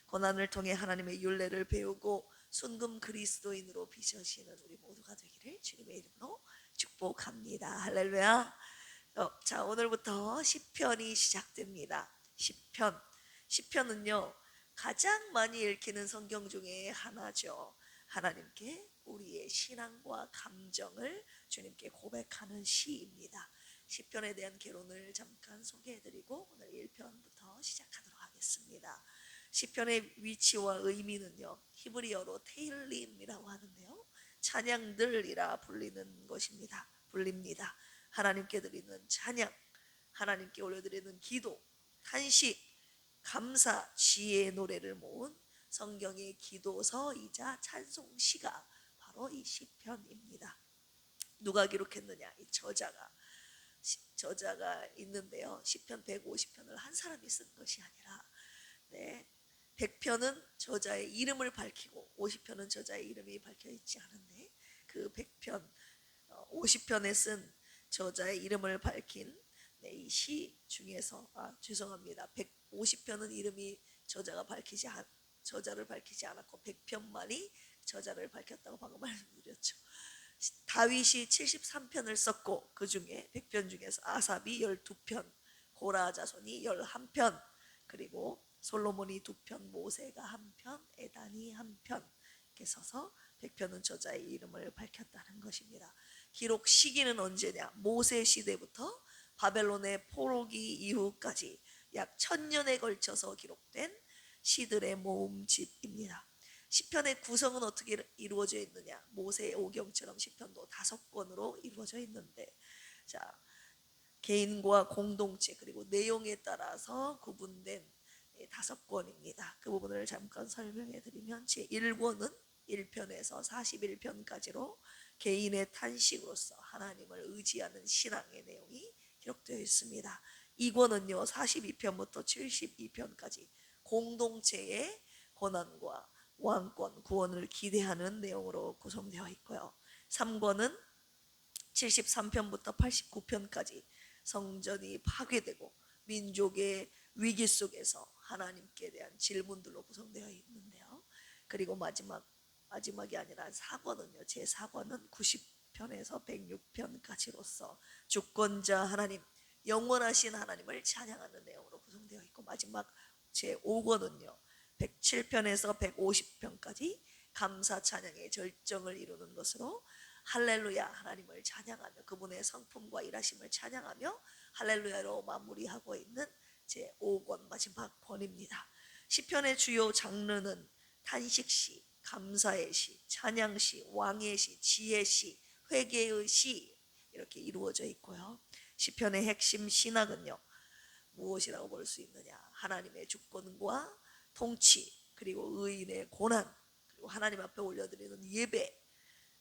고난을 통해 하나님의 율례를 배우고 순금 그리스도인으로 빚으시는 우리 모두가 되기를 주님의 이름으로 축복합니다. 할렐루야. 자, 오늘부터 시편이 시작됩니다. 시편은요 가장 많이 읽히는 성경 중에 하나죠. 하나님께 우리의 신앙과 감정을 주님께 고백하는 시입니다. 시편에 대한 개론을 잠깐 소개해드리고 오늘 1편부터 시작하도록 하겠습니다. 시편의 위치와 의미는요 히브리어로 테일림이라고 하는데요 찬양들이라 불립니다. 하나님께 드리는 찬양, 하나님께 올려드리는 기도, 탄식, 감사, 지혜의 노래를 모은 성경의 기도서이자 찬송시가 바로 이 시편입니다. 누가 기록했느냐? 이 저자가 있는데요. 시편 150편을 한 사람이 쓴 것이 아니라 100편은 저자의 이름을 밝히고 50편은 저자의 이름이 밝혀 있지 않은데 그 100편 50편에 쓴 저자의 이름을 밝힌 이 시 중에서 150편은 이름이 저자를 밝히지 않았고 100편만이 저자를 밝혔다고 방금 말씀드렸죠. 다윗이 73편을 썼고 그 중에 100편 중에서 아삽이 12편, 고라 자손이 11편, 그리고 솔로몬이 2편, 모세가 1편, 에단이 1편 이렇게 써서 100편은 저자의 이름을 밝혔다는 것입니다. 기록 시기는 언제냐? 모세 시대부터 바벨론의 포로기 이후까지 약 1000년에 걸쳐서 기록된 시들의 모음집입니다. 시편의 구성은 어떻게 이루어져 있느냐? 모세의 오경처럼 시편도 5권으로 이루어져 있는데, 자, 개인과 공동체 그리고 내용에 따라서 구분된 5권입니다. 그 부분을 잠깐 설명해 드리면 제1권은 1편에서 41편까지로 개인의 탄식으로서 하나님을 의지하는 신앙의 내용이 기록되어 있습니다. 2권은요 42편부터 72편까지 공동체의 고난과 왕권, 구원을 기대하는 내용으로 구성되어 있고요. 3권은 73편부터 89편까지 성전이 파괴되고 민족의 위기 속에서 하나님께 대한 질문들로 구성되어 있는데요. 그리고 마지막이 아니라 4권은요. 제4권은 90편에서 106편까지로서 주권자 하나님, 영원하신 하나님을 찬양하는 내용으로 구성되어 있고, 마지막 제5권은요. 107편에서 150편까지 감사 찬양의 절정을 이루는 것으로 할렐루야 하나님을 찬양하며 그분의 성품과 일하심을 찬양하며 할렐루야로 마무리하고 있는 제5권 마지막 권입니다. 시편의 주요 장르는 탄식시, 감사의 시, 찬양시, 왕의 시, 지혜의 시, 회개의 시 이렇게 이루어져 있고요. 시편의 핵심 신학은요 무엇이라고 볼 수 있느냐? 하나님의 주권과 통치, 그리고 의인의 고난, 그리고 하나님 앞에 올려드리는 예배,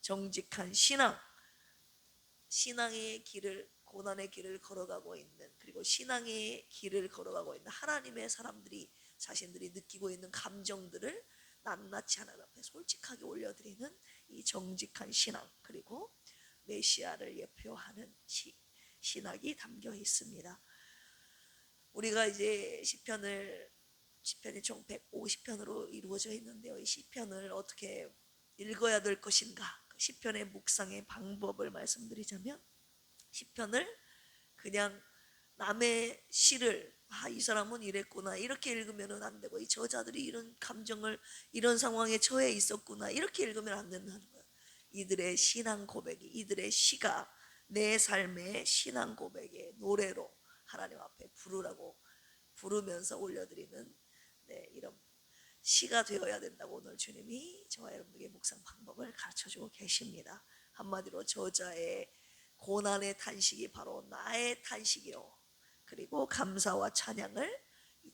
정직한 신앙의 길을, 고난의 길을 걸어가고 있는, 그리고 신앙의 길을 걸어가고 있는 하나님의 사람들이 자신들이 느끼고 있는 감정들을 낱낱이 하나님 앞에 솔직하게 올려드리는 이 정직한 신앙, 그리고 메시아를 예표하는 신학이 담겨 있습니다. 우리가 이제 시편이 총 150편으로 이루어져 있는데요. 이 시편을 어떻게 읽어야 될 것인가? 시편의 묵상의 방법을 말씀드리자면, 시편을 그냥 남의 시를 이 사람은 이랬구나 이렇게 읽으면 안 되고, 이 저자들이 이런 감정을 이런 상황에 처해 있었구나 이렇게 읽으면 안 된다는 거예요. 이들의 신앙 고백이, 이들의 시가 내 삶의 신앙 고백의 노래로 하나님 앞에 부르면서 올려드리는 이런 시가 되어야 된다고 오늘 주님이 저와 여러분에게 묵상 방법을 가르쳐주고 계십니다. 한마디로 저자의 고난의 탄식이 바로 나의 탄식이요, 그리고 감사와 찬양을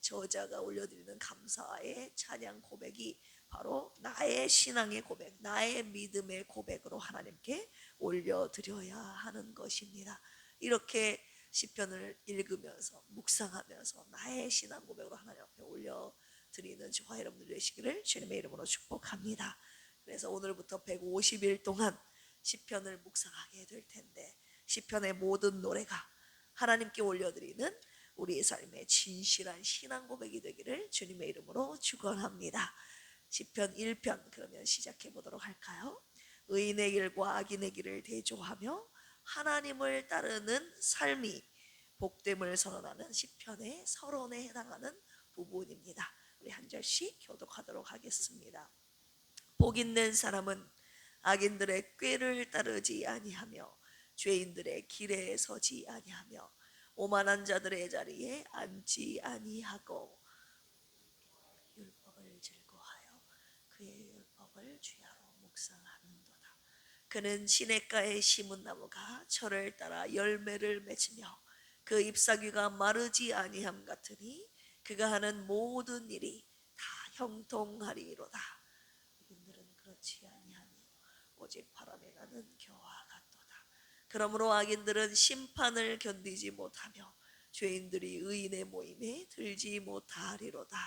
저자가 올려드리는 감사의 찬양 고백이 바로 나의 신앙의 고백, 나의 믿음의 고백으로 하나님께 올려드려야 하는 것입니다. 이렇게 시편을 읽으면서 묵상하면서 나의 신앙 고백으로 하나님 앞에 올려드리는 저와 여러분들 되시기를 주님의 이름으로 축복합니다. 그래서 오늘부터 150일 동안 시편을 묵상하게 될 텐데, 시편의 모든 노래가 하나님께 올려드리는 우리의 삶에 진실한 신앙 고백이 되기를 주님의 이름으로 축원합니다. 시편 1편 그러면 시작해 보도록 할까요? 의인의 길과 악인의 길을 대조하며 하나님을 따르는 삶이 복됨을 선언하는 시편의 서론에 해당하는 부분입니다. 우리 한 절씩 교독하도록 하겠습니다. 복 있는 사람은 악인들의 꾀를 따르지 아니하며 죄인들의 길에 서지 아니하며 오만한 자들의 자리에 앉지 아니하고 율법을 즐거워하여 그의 율법을 주야로 묵상하는도다. 그는 시냇가에 심은 나무가 철을 따라 열매를 맺으며 그 잎사귀가 마르지 아니함 같으니 그가 하는 모든 일이 다 형통하리로다. 악인들은 그렇지 아니하며 오직 바람에 나는 겨와 같도다. 그러므로 악인들은 심판을 견디지 못하며 죄인들이 의인의 모임에 들지 못하리로다.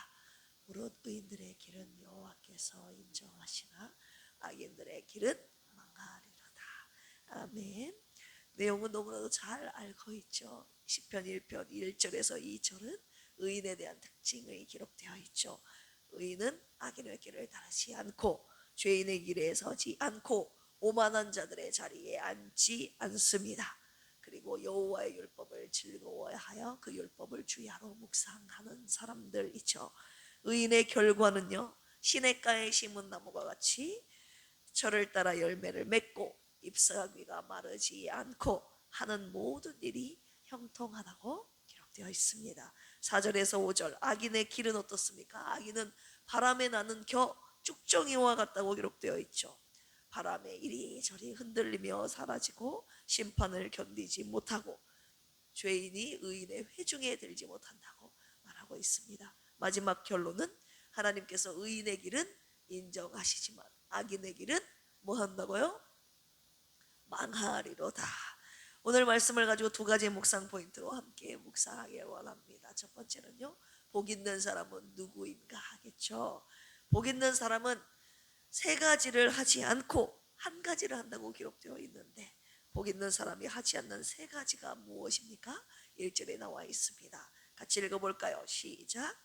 무릇 의인들의 길은 여호와께서 인정하시나 악인들의 길은 망하리로다. 아멘. 내용은 너무나도 잘 알고 있죠. 시편 1편 1절에서 2절은 의인에 대한 특징이 기록되어 있죠. 의인은 악인의 길을 따르지 않고 죄인의 길에 서지 않고 오만한 자들의 자리에 앉지 않습니다. 그리고 여호와의 율법을 즐거워하여 그 율법을 주야로 묵상하는 사람들이죠. 의인의 결과는요, 시냇가에 심은 나무가 같이 철을 따라 열매를 맺고 잎사귀가 마르지 않고 하는 모든 일이 형통하다고 기록되어 있습니다. 4절에서 5절 악인의 길은 어떻습니까? 악인은 바람에 나는 겨 쭉정이와 같다고 기록되어 있죠. 바람에 이리저리 흔들리며 사라지고 심판을 견디지 못하고 죄인이 의인의 회중에 들지 못한다고 말하고 있습니다. 마지막 결론은 하나님께서 의인의 길은 인정하시지만 악인의 길은 뭐 한다고요? 망하리로다. 오늘 말씀을 가지고 두 가지 묵상 포인트로 함께 묵상하길 원합니다. 첫 번째는요, 복 있는 사람은 누구인가 하겠죠. 복 있는 사람은 세 가지를 하지 않고 한 가지를 한다고 기록되어 있는데 복 있는 사람이 하지 않는 세 가지가 무엇입니까? 1절에 나와 있습니다. 같이 읽어볼까요? 시작.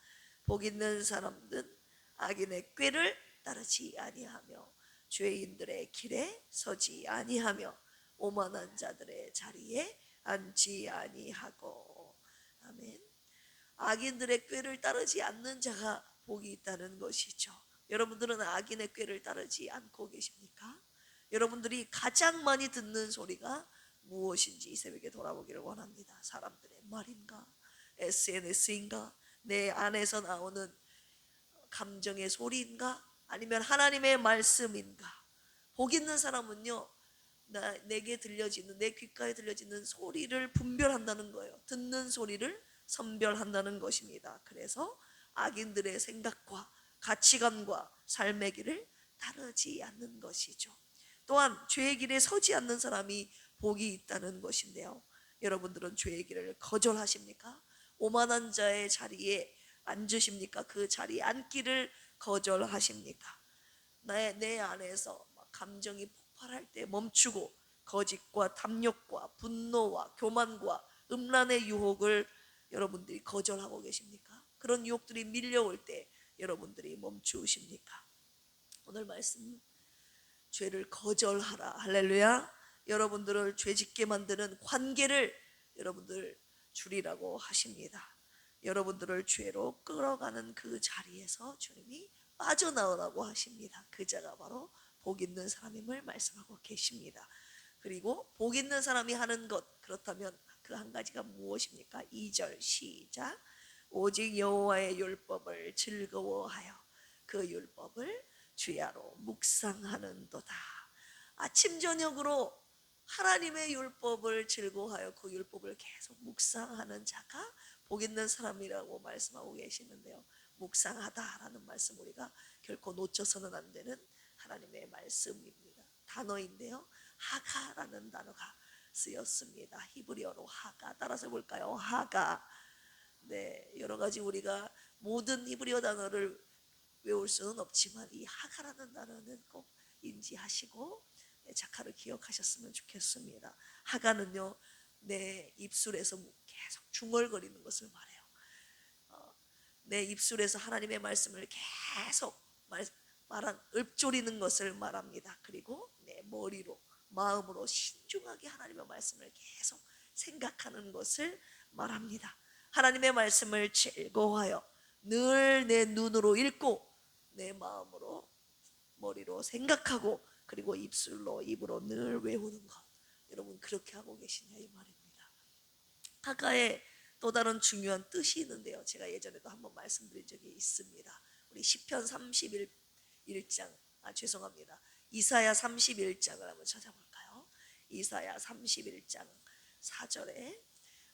복 있는 사람은 악인의 꾀를 따르지 아니하며 죄인들의 길에 서지 아니하며 오만한 자들의 자리에 앉지 아니하고. 아멘. 악인들의 꾀를 따르지 않는 자가 복이 있다는 것이죠. 여러분들은 악인의 꾀를 따르지 않고 계십니까? 여러분들이 가장 많이 듣는 소리가 무엇인지 이 새벽에 돌아보기를 원합니다. 사람들의 말인가? SNS인가? 내 안에서 나오는 감정의 소리인가? 아니면 하나님의 말씀인가? 복 있는 사람은요, 내게 들려지는, 내 귓가에 들려지는 소리를 분별한다는 거예요. 듣는 소리를 선별한다는 것입니다. 그래서 악인들의 생각과 가치관과 삶의 길을 따르지 않는 것이죠. 또한 죄의 길에 서지 않는 사람이 복이 있다는 것인데요. 여러분들은 죄의 길을 거절하십니까? 오만한 자의 자리에 앉으십니까? 그 자리에 앉기를 거절하십니까? 내 안에서 감정이 폭발할 때 멈추고 거짓과 탐욕과 분노와 교만과 음란의 유혹을 여러분들이 거절하고 계십니까? 그런 유혹들이 밀려올 때 여러분들이 멈추십니까? 오늘 말씀, 죄를 거절하라. 할렐루야. 여러분들을 죄짓게 만드는 관계를 여러분들 줄이라고 하십니다. 여러분들을 죄로 끌어가는 그 자리에서 주님이 빠져나오라고 하십니다. 그 자가 바로 복 있는 사람임을 말씀하고 계십니다. 그리고 복 있는 사람이 하는 것, 그렇다면 그 한 가지가 무엇입니까? 2절 시작. 오직 여호와의 율법을 즐거워하여 그 율법을 주야로 묵상하는도다. 아침 저녁으로 하나님의 율법을 즐거워하여 그 율법을 계속 묵상하는 자가 복 있는 사람이라고 말씀하고 계시는데요. 묵상하다라는 말씀 우리가 결코 놓쳐서는 안 되는 하나님의 말씀입니다. 단어인데요, 하가라는 단어가 쓰였습니다. 히브리어로 하가. 따라서 볼까요? 하가. 네, 여러 가지 우리가 모든 히브리어 단어를 외울 수는 없지만 이 하가라는 단어는 꼭 인지하시고 자카를 기억하셨으면 좋겠습니다. 하가는요, 내 입술에서 계속 중얼거리는 것을 말해요. 내 입술에서 하나님의 말씀을 계속 읊조리는 것을 말합니다. 그리고 내 머리로 마음으로 신중하게 하나님의 말씀을 계속 생각하는 것을 말합니다. 하나님의 말씀을 즐거워하여 늘 내 눈으로 읽고 내 마음으로 머리로 생각하고 그리고 입으로 늘 외우는 것. 여러분 그렇게 하고 계시냐 이 말입니다. 하가의 또 다른 중요한 뜻이 있는데요. 제가 예전에도 한번 말씀드린 적이 있습니다. 우리 시편 31장 죄송합니다. 이사야 31장을 한번 찾아볼까요? 이사야 31장 4절에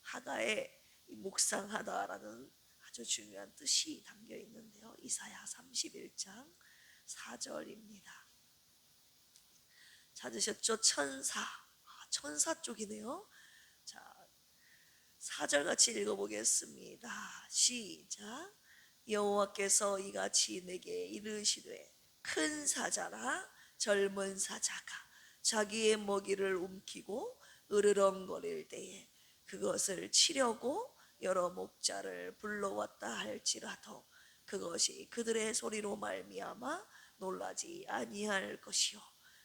하가의 묵상하다라는 아주 중요한 뜻이 담겨 있는데요. 이사야 31장 4절입니다. 찾으셨죠? 천사 쪽이네요. 자, 4절 같이 읽어보겠습니다. 시작. 여호와께서 이같이 내게 이르시되 큰 사자라 젊은 사자가 자기의 먹이를 움키고 으르렁거릴 때에 그것을 치려고 여러 목자를 불러왔다 할지라도 그것이 그들의 소리로 말미암아 놀라지 아니할 것이요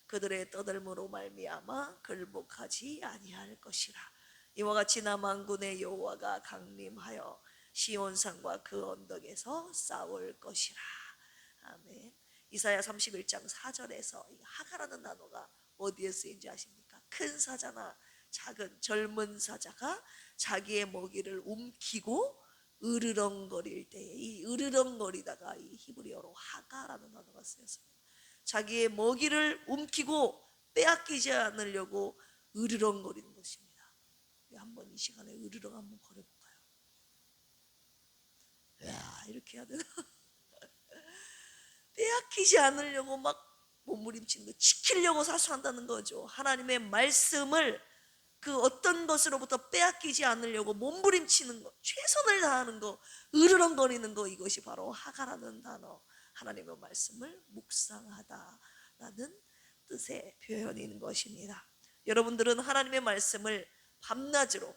그들의 떠들므로 말미암아 굴복하지 아니할 것이라. 이와 같이 나 만군의 여호와가 강림하여 시온산과 그 언덕에서 싸울 것이라. 아멘. 이사야 31장 4절에서 하가라는 단어가 어디에 쓰인지 아십니까? 큰 사자나 작은 젊은 사자가 자기의 먹이를 움키고 으르렁거릴 때에 이 으르렁거리다가 이 히브리어로 하가라는 단어가 쓰였습니다. 자기의 먹이를 움키고 빼앗기지 않으려고 으르렁거리는 것입니다. 한번 이 시간에 으르렁 한번 거려볼까요? 야, 이렇게 해야 되나? 빼앗기지 않으려고 막 몸부림치는 거, 지키려고 사수한다는 거죠. 하나님의 말씀을 그 어떤 것으로부터 빼앗기지 않으려고 몸부림치는 거, 최선을 다하는 거, 으르렁거리는 거, 이것이 바로 하가라는 단어, 하나님의 말씀을 묵상하다라는 뜻의 표현인 것입니다. 여러분들은 하나님의 말씀을 밤낮으로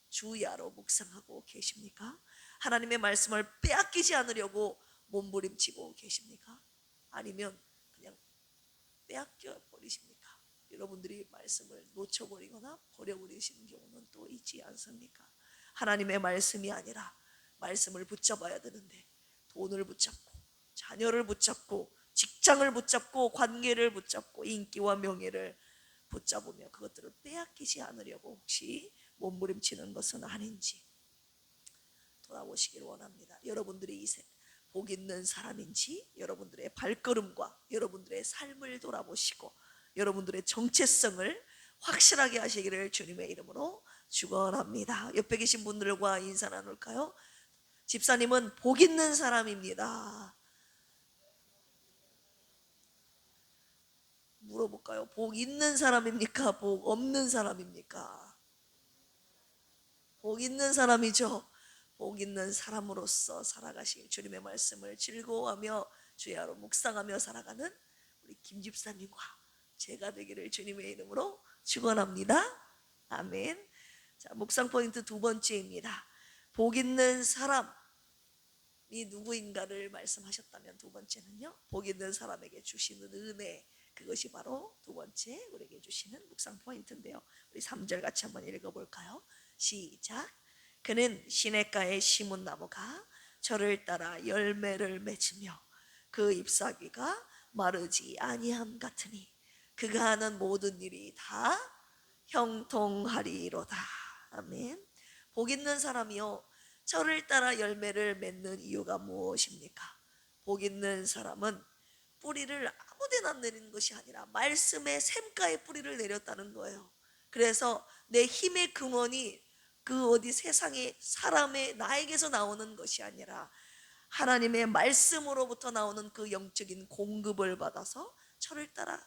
주야로 묵상하고 계십니까? 하나님의 말씀을 빼앗기지 않으려고 몸부림치고 계십니까? 아니면 그냥 빼앗겨 버리십니까? 여러분들이 말씀을 놓쳐버리거나 버려버리시는 경우는 또 있지 않습니까? 하나님의 말씀이 아니라 말씀을 붙잡아야 되는데 돈을 붙잡고 자녀를 붙잡고 직장을 붙잡고 관계를 붙잡고 인기와 명예를 붙잡으며 그것들을 빼앗기지 않으려고 혹시 몸부림치는 것은 아닌지 돌아보시길 원합니다. 여러분들이 복 있는 사람인지 여러분들의 발걸음과 여러분들의 삶을 돌아보시고 여러분들의 정체성을 확실하게 하시기를 주님의 이름으로 축원합니다. 옆에 계신 분들과 인사 나눌까요? 집사님은 복 있는 사람입니다. 물어볼까요? 복 있는 사람입니까? 복 없는 사람입니까? 복 있는 사람이죠. 복 있는 사람으로서 살아가실 주님의 말씀을 즐거워하며 주야로 묵상하며 살아가는 우리 김 집사님과 제가 되기를 주님의 이름으로 축원합니다. 아멘. 자, 묵상 포인트 두 번째입니다. 복 있는 사람이 누구인가를 말씀하셨다면 두 번째는요, 복 있는 사람에게 주시는 은혜, 그것이 바로 두 번째 우리에게 주시는 묵상 포인트인데요. 우리 3절 같이 한번 읽어볼까요? 시작. 그는 시냇가에 심은 나무가 저를 따라 열매를 맺으며 그 잎사귀가 마르지 아니함 같으니 그가 하는 모든 일이 다 형통하리로다. 아멘. 복 있는 사람이요, 저를 따라 열매를 맺는 이유가 무엇입니까? 복 있는 사람은 뿌리를 아무데나 내리는 것이 아니라 말씀의 샘가에 뿌리를 내렸다는 거예요. 그래서 내 힘의 근원이 그 어디 세상의 사람의 나에게서 나오는 것이 아니라 하나님의 말씀으로부터 나오는 그 영적인 공급을 받아서 저를 따라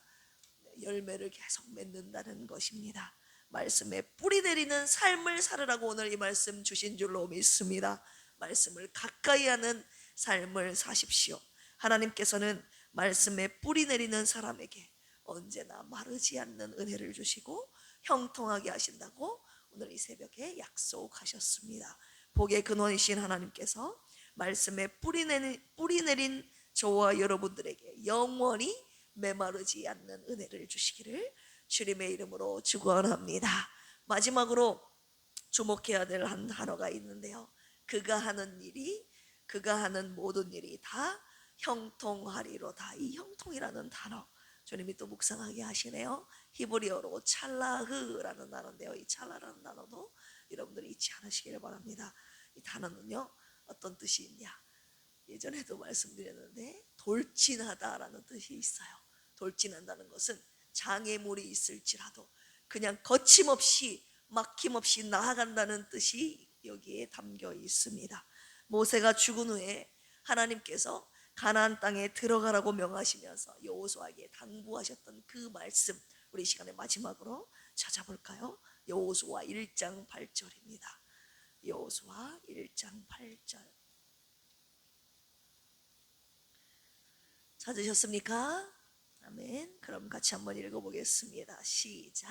열매를 계속 맺는다는 것입니다. 말씀에 뿌리 내리는 삶을 살으라고 오늘 이 말씀 주신 줄로 믿습니다. 말씀을 가까이 하는 삶을 사십시오. 하나님께서는 말씀에 뿌리 내리는 사람에게 언제나 마르지 않는 은혜를 주시고 형통하게 하신다고 오늘 이 새벽에 약속하셨습니다. 복의 근원이신 하나님께서 말씀에 뿌리 내린 저와 여러분들에게 영원히 메마르지 않는 은혜를 주시기를 주님의 이름으로 축원합니다. 마지막으로 주목해야 될 한 단어가 있는데요. 그가 하는 모든 일이 다 형통하리로다. 이 형통이라는 단어 주님이 또 묵상하게 하시네요. 히브리어로 찰라흐라는 단어인데요. 이 찰라라는 단어도 여러분들이 잊지 않으시기를 바랍니다. 이 단어는요, 어떤 뜻이 있냐? 예전에도 말씀드렸는데 돌진하다라는 뜻이 있어요. 돌진한다는 것은 장애물이 있을지라도 그냥 거침없이 막힘없이 나아간다는 뜻이 여기에 담겨 있습니다. 모세가 죽은 후에 하나님께서 가나안 땅에 들어가라고 명하시면서 여호수아에게 당부하셨던 그 말씀, 우리 시간의 마지막으로 찾아볼까요? 여호수아 1장 8절입니다. 여호수아 1장 8절 찾으셨습니까? 아멘. 그럼 같이 한번 읽어보겠습니다. 시작.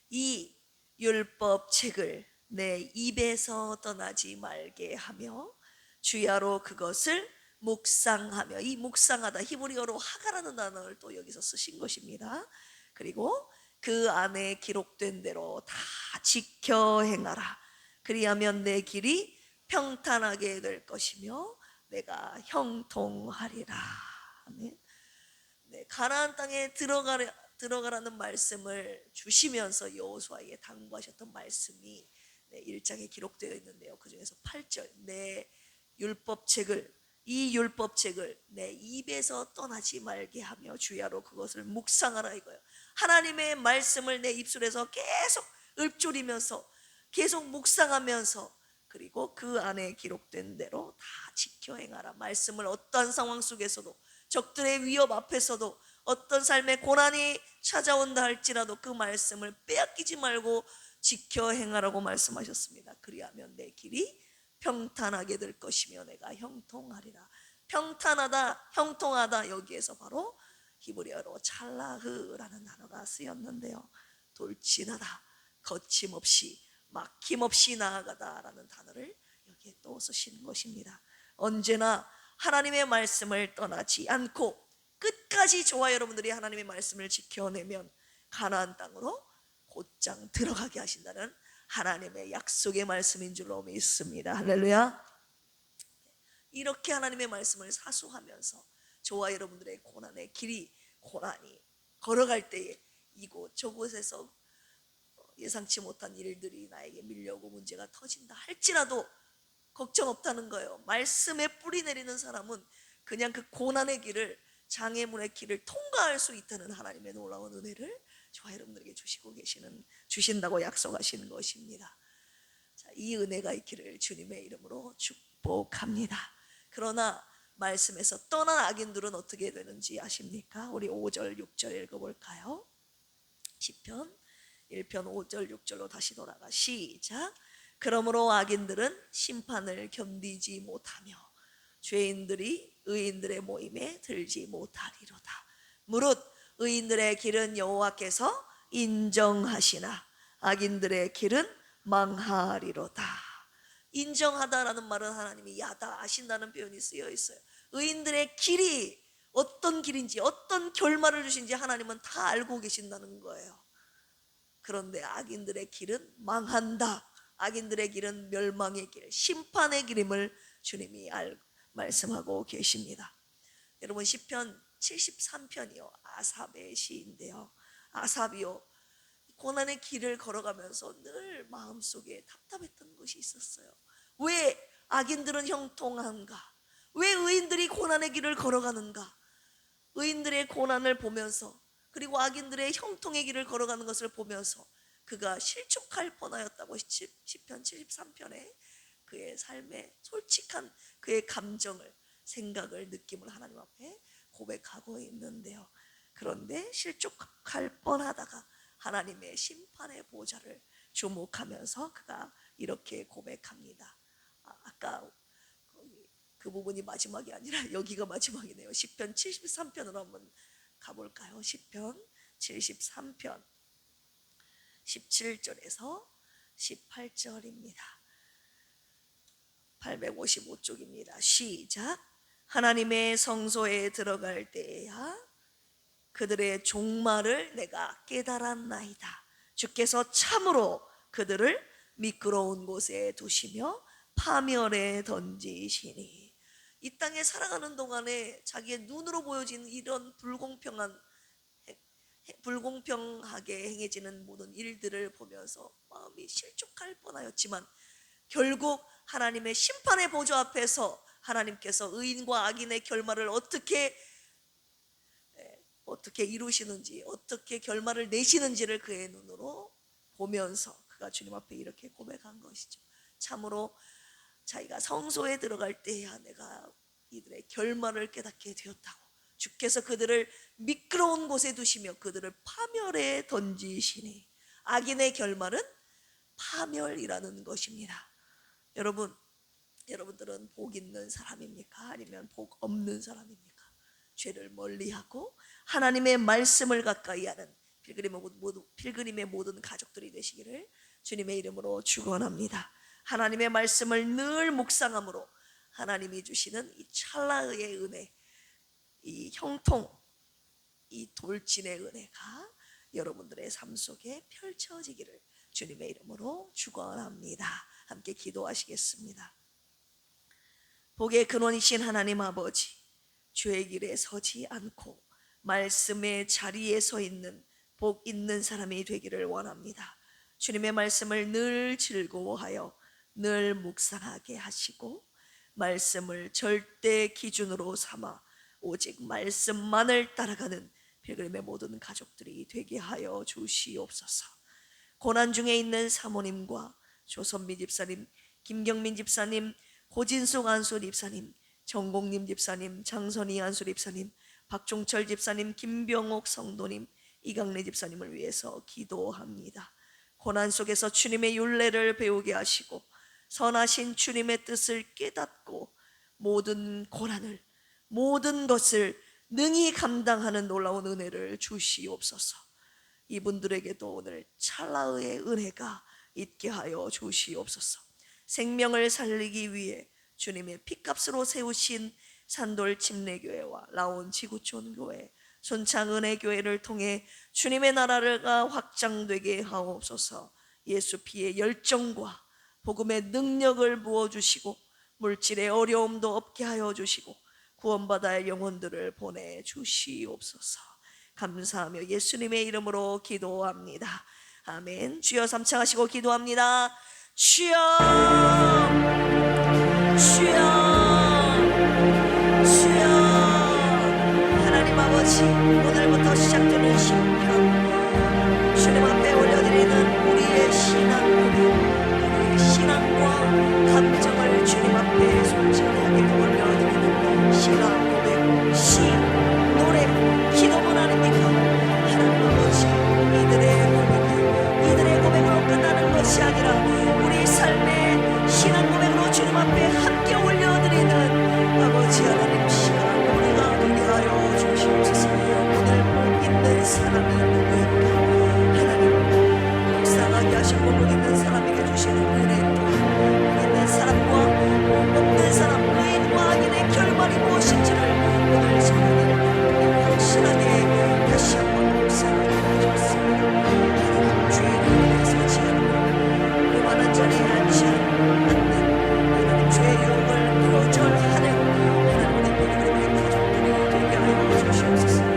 이 율법책을 내 입에서 떠나지 말게 하며 주야로 그것을 묵상하며, 이 묵상하다 히브리어로 하가라는 단어를 또 여기서 쓰신 것입니다. 그리고 그 안에 기록된 대로 다 지켜 행하라. 그리하면 내 길이 평탄하게 될 것이며 내가 형통하리라. 아멘. 네, 가나안 땅에 들어가라는 말씀을 주시면서 여호수아에게 당부하셨던 말씀이 1장에 기록되어 있는데요. 그 중에서 8절, 이 율법책을 내 입에서 떠나지 말게 하며 주야로 그것을 묵상하라 이거예요. 하나님의 말씀을 내 입술에서 계속 읊조리면서 계속 묵상하면서, 그리고 그 안에 기록된 대로 다 지켜 행하라. 말씀을 어떠한 상황 속에서도, 적들의 위협 앞에서도, 어떤 삶의 고난이 찾아온다 할지라도 그 말씀을 빼앗기지 말고 지켜 행하라고 말씀하셨습니다. 그리하면 내 길이 평탄하게 될 것이며 내가 형통하리라. 평탄하다, 형통하다, 여기에서 바로 히브리어로 찰라흐라는 단어가 쓰였는데요. 돌진하다, 거침없이 막힘없이 나아가다라는 단어를 여기에 또 쓰시는 것입니다. 언제나 하나님의 말씀을 떠나지 않고 끝까지 저와 여러분들이 하나님의 말씀을 지켜내면 가나안 땅으로 곧장 들어가게 하신다는 하나님의 약속의 말씀인 줄로 믿습니다. 할렐루야. 이렇게 하나님의 말씀을 사수하면서 저와 여러분들의 고난이 걸어갈 때에 이곳 저곳에서 예상치 못한 일들이 나에게 밀려오고 문제가 터진다 할지라도 걱정 없다는 거예요. 말씀에 뿌리 내리는 사람은 그냥 그 고난의 길을, 장애물의 길을 통과할 수 있다는 하나님의 놀라운 은혜를 저와 여러분들에게 주신다고 약속하시는 것입니다. 자, 이 은혜가 있기를 주님의 이름으로 축복합니다. 그러나 말씀에서 떠난 악인들은 어떻게 되는지 아십니까? 우리 5절 6절 읽어볼까요? 시편 1편 5절 6절로 다시 돌아가 시작. 그러므로 악인들은 심판을 견디지 못하며 죄인들이 의인들의 모임에 들지 못하리로다. 무릇 의인들의 길은 여호와께서 인정하시나 악인들의 길은 망하리로다. 인정하다라는 말은 하나님이 야다 아신다는 표현이 쓰여 있어요. 의인들의 길이 어떤 길인지, 어떤 결말을 주신지 하나님은 다 알고 계신다는 거예요. 그런데 악인들의 길은 망한다, 악인들의 길은 멸망의 길, 심판의 길임을 주님이 말씀하고 계십니다. 여러분, 시편 73편이요 아삽의 시인데요, 아삽이요 고난의 길을 걸어가면서 늘 마음속에 답답했던 것이 있었어요. 왜 악인들은 형통한가? 왜 의인들이 고난의 길을 걸어가는가? 의인들의 고난을 보면서, 그리고 악인들의 형통의 길을 걸어가는 것을 보면서 그가 실족할 뻔하였다고 시편 73편에 그의 삶의 솔직한 그의 감정을, 생각을, 느낌을 하나님 앞에 고백하고 있는데요. 그런데 실족할 뻔하다가 하나님의 심판의 보좌를 주목하면서 그가 이렇게 고백합니다. 아까 그 부분이 마지막이 아니라 여기가 마지막이네요. 시편 73편으로 한번 가볼까요? 시편 73편 17절에서 18절입니다. 855쪽입니다. 시작. 하나님의 성소에 들어갈 때야 그들의 종말을 내가 깨달았나이다. 주께서 참으로 그들을 미끄러운 곳에 두시며 파멸에 던지시니. 이 땅에 살아가는 동안에 자기의 눈으로 보여지는 이런 불공평하게 행해지는 모든 일들을 보면서 마음이 실족할 뻔하였지만 결국 하나님의 심판의 보좌 앞에서 하나님께서 의인과 악인의 결말을 어떻게 이루시는지, 어떻게 결말을 내시는지를 그의 눈으로 보면서 그가 주님 앞에 이렇게 고백한 것이죠. 참으로 자기가 성소에 들어갈 때야 내가 이들의 결말을 깨닫게 되었다고. 주께서 그들을 미끄러운 곳에 두시며 그들을 파멸에 던지시니. 악인의 결말은 파멸이라는 것입니다. 여러분들은 복 있는 사람입니까? 아니면 복 없는 사람입니까? 죄를 멀리하고 하나님의 말씀을 가까이 하는 필그림의 모든 가족들이 되시기를 주님의 이름으로 축원합니다. 하나님의 말씀을 늘 묵상함으로 하나님이 주시는 이 찰나의 은혜, 이 형통, 이 돌진의 은혜가 여러분들의 삶 속에 펼쳐지기를 주님의 이름으로 축원합니다. 함께 기도하시겠습니다. 복의 근원이신 하나님 아버지, 죄의 길에 서지 않고 말씀의 자리에 서 있는 복 있는 사람이 되기를 원합니다. 주님의 말씀을 늘 즐거워하여 늘 묵상하게 하시고 말씀을 절대 기준으로 삼아 오직 말씀만을 따라가는 필그림의 모든 가족들이 되게 하여 주시옵소서. 고난 중에 있는 사모님과 조선미 집사님, 김경민 집사님, 고진숙 안수 집사님, 정공님 집사님, 장선희 안수 집사님, 박종철 집사님, 김병옥 성도님, 이강래 집사님을 위해서 기도합니다. 고난 속에서 주님의 율례를 배우게 하시고 선하신 주님의 뜻을 깨닫고 모든 고난을, 모든 것을 능히 감당하는 놀라운 은혜를 주시옵소서. 이분들에게도 오늘 찰나의 은혜가 있게 하여 주시옵소서. 생명을 살리기 위해 주님의 피값으로 세우신 산돌 침례교회와 라온 지구촌교회, 손창은혜교회를 통해 주님의 나라가 확장되게 하옵소서. 예수 피의 열정과 복음의 능력을 부어주시고 물질의 어려움도 없게 하여 주시고 구원받아야 할 영혼들을 보내주시옵소서. 감사하며 예수님의 이름으로 기도합니다. 아멘. 주여 삼창하시고 기도합니다. 주여, 주여, 주여. 하나님 아버지, 오늘부터 시작되는 심판, 주님 앞에 올려드리는 우리의 신앙 고백, 우리의 신앙과 감정을 주님 앞에 솔직하게 올려드리는 신앙 고백, 시, 노래, 기도문 아닙니까? 하나님 아버지, 이들의 고백으로 끝나는 것이 아니라 우리 삶의 신앙 고백으로 주님 앞에 함께 올려드리는 아버지 하나님 시간 우리가 되게 하여 주시옵소서. 오늘 복 있는 사람이 누구입니까? 하나님 묵상하게 하시고 복 있는 사람에게 주시는 은혜 또한 복 있는 사람과 복 없는 사람, 의인과 악인의 결말이 무엇인지를 오늘 성령님 확실하게 다시 한번 묵상하게 하셨습니다. 하나님 죄를 인해서 지은 오만한 자리에 앉지 않는 하나님 죄의 유혹을 거절하는 하나님 우리 모든 가족들이 되게 하여 주시옵소서.